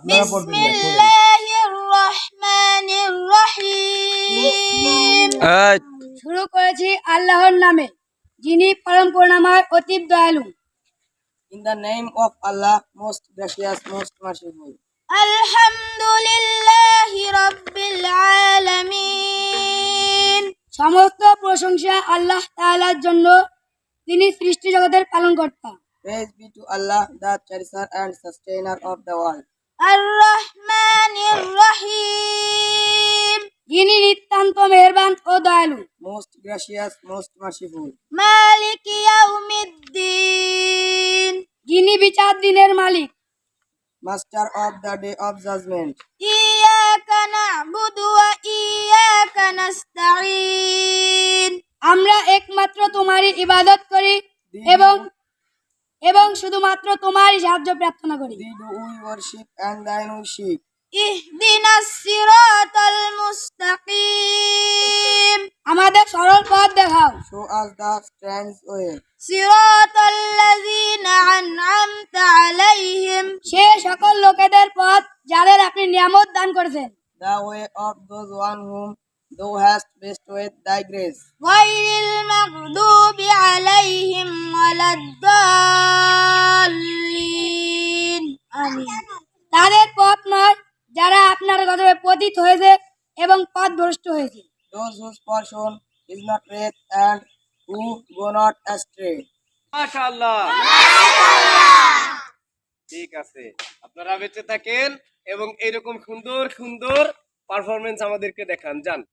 আপনারা পড়বেন ভাই, বিসমিল্লাহির রহমানির রহিম। শুরু করেছি আল্লাহর নামে, যিনি পরম করুণাময় অতীব দয়ালু। In the name of Allah, most gracious, most merciful. আলহামদুলিল্লাহি রাব্বিল আলামিন। সমস্ত প্রশংসা আল্লাহ তাআলার জন্য, তিনি সৃষ্টি জগতের পালনকর্তা। Praise be to Allah, the cherisher and sustainer of the world. আর রহমানির রহিম। যিনি নিতান্ত মেহেরবান ও দয়ালু। Most gracious, most merciful. মালিক ইয়াউমিদ্দিন। যিনি বিচার দিনের মালিক। Master of the day of judgment. ইয়াকা না'বুদু ওয়া ইয়াকা নাস্তাঈন। আমরা একমাত্র তোমারই ইবাদত করি এবং শুধুমাত্র তোমারই সাহায্য প্রার্থনা করি। Thee do we worship and thine we seek. ইহদিনাস সিরাতাল মুস্তাকিম। আমাদের সরল পথ দেখাও। Show us the strange way. সিরাতাল্লাযীনা আন'আমতা আলাইহিম। সে সকল লোকেদের পথ যাদের আপনি নিয়ামত দান করেছেন। The way of those one whom thou hast bestowed thy grace. গায়রিল মাগদুবি আলাইহিম ওয়ালাদ-দাল্লিন। আমিন। তাদের পথ নয় যারা আপনার গজবে পতিত হয়েছে এবং পথভ্রষ্ট হয়েছে। Those whose portion is not wrath and who go not astray. মাশাআল্লাহ। ঠিক আছে, আপনারা বেঁচে থাকেন এবং এইরকম সুন্দর সুন্দর পারফরমেন্স আমাদেরকে দেখান। যান।